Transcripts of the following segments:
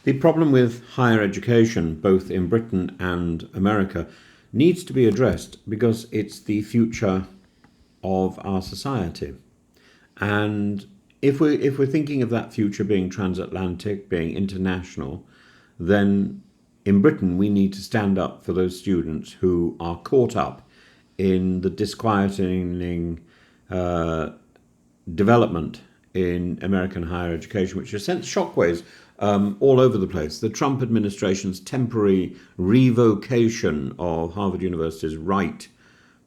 The problem with higher education, both in Britain and America, needs to be addressed because it's the future of our society. And if we're thinking of that future being transatlantic, being international, then in Britain we need to stand up for those students who are caught up in the disquieting development in American higher education, which has sent shockwaves all over the place. The Trump administration's temporary revocation of Harvard University's right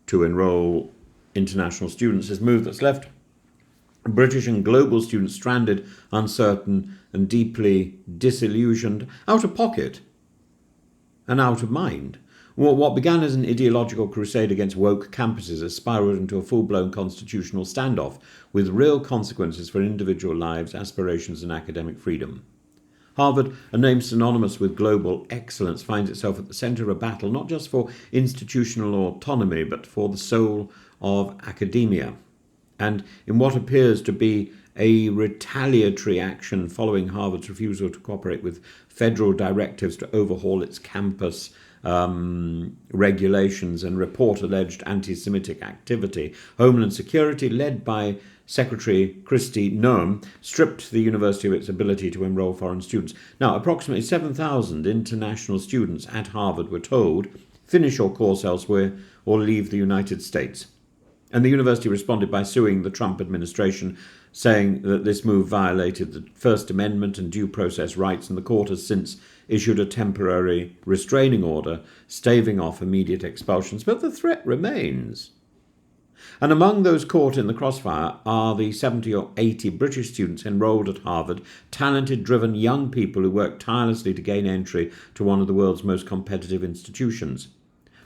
to enroll international students is a move that's left British and global students stranded, uncertain, and deeply disillusioned, out of pocket and out of mind. What began as an ideological crusade against woke campuses has spiraled into a full-blown constitutional standoff with real consequences for individual lives, aspirations, and academic freedom. Harvard, a name synonymous with global excellence, finds itself at the centre of a battle not just for institutional autonomy, but for the soul of academia. And in what appears to be a retaliatory action following Harvard's refusal to cooperate with federal directives to overhaul its campus regulations and report alleged anti-Semitic activity, Homeland Security, led by Secretary Kristi Noem, stripped the university of its ability to enroll foreign students. Now, approximately 7,000 international students at Harvard were told, finish your course elsewhere or leave the United States. And the university responded by suing the Trump administration, saying that this move violated the First Amendment and due process rights, and the court has since issued a temporary restraining order staving off immediate expulsions. But the threat remains. And among those caught in the crossfire are the 70 or 80 British students enrolled at Harvard, talented, driven young people who work tirelessly to gain entry to one of the world's most competitive institutions.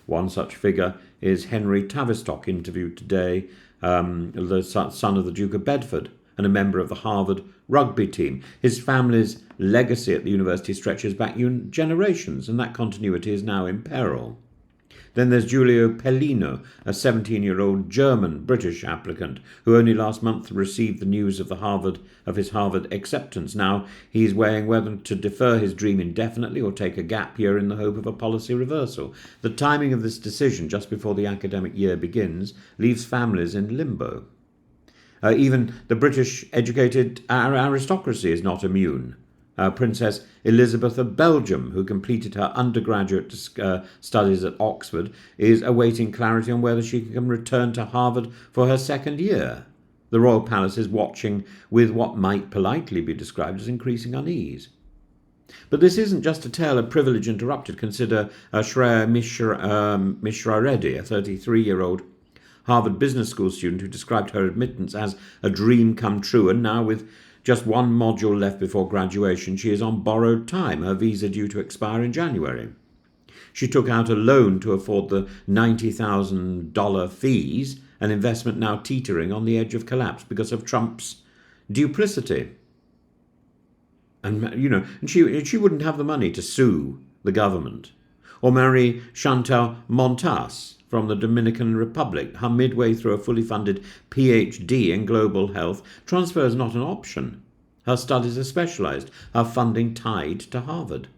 One such figure is Henry Tavistock, interviewed today, the son of the Duke of Bedford and a member of the Harvard rugby team. His family's legacy at the university stretches back generations, and that continuity is now in peril. Then there's Giulio Pellino, a 17-year-old German-British applicant who only last month received the news of his Harvard acceptance. Now he's weighing whether to defer his dream indefinitely or take a gap year in the hope of a policy reversal. The timing of this decision, just before the academic year begins, leaves families in limbo. Even the British-educated aristocracy is not immune. Princess Elizabeth of Belgium, who completed her undergraduate studies at Oxford, is awaiting clarity on whether she can return to Harvard for her second year. The royal palace is watching with what might politely be described as increasing unease. But this isn't just a tale of privilege interrupted. Consider Shreya Mishra Reddy, a 33-year-old Harvard Business School student who described her admittance as a dream come true, and now with just one module left before graduation, she is on borrowed time, her visa due to expire in January. She took out a loan to afford the $90,000 fees, an investment now teetering on the edge of collapse because of Trump's duplicity. And she wouldn't have the money to sue the government. Or Marie Chantal Montas from the Dominican Republic, her midway through a fully funded PhD in global health. Transfer is not an option. Her studies are specialized, her funding tied to Harvard.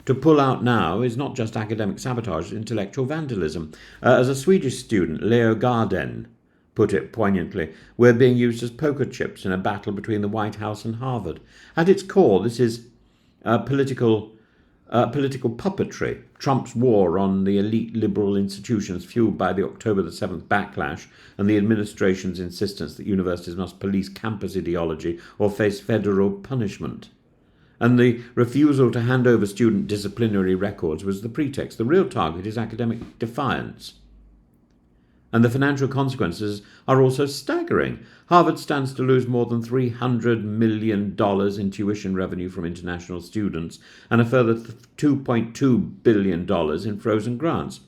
To pull out now is not just academic sabotage, it's intellectual vandalism. As a Swedish student, Leo Garden, put it poignantly, we're being used as poker chips in a battle between the White House and Harvard. At its core, this is political puppetry, Trump's war on the elite liberal institutions fueled by the October the 7th backlash and the administration's insistence that universities must police campus ideology or face federal punishment. And the refusal to hand over student disciplinary records was the pretext. The real target is academic defiance. And the financial consequences are also staggering. Harvard stands to lose more than $300 million in tuition revenue from international students and a further $2.2 billion in frozen grants.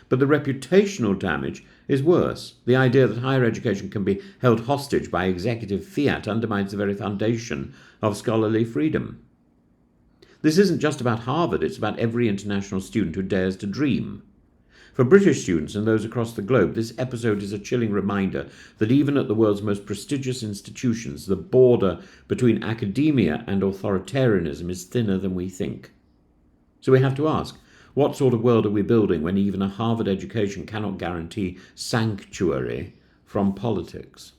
But the reputational damage is worse. The idea that higher education can be held hostage by executive fiat undermines the very foundation of scholarly freedom. This isn't just about Harvard, it's about every international student who dares to dream. For British students and those across the globe, this episode is a chilling reminder that even at the world's most prestigious institutions, the border between academia and authoritarianism is thinner than we think. So we have to ask, what sort of world are we building when even a Harvard education cannot guarantee sanctuary from politics?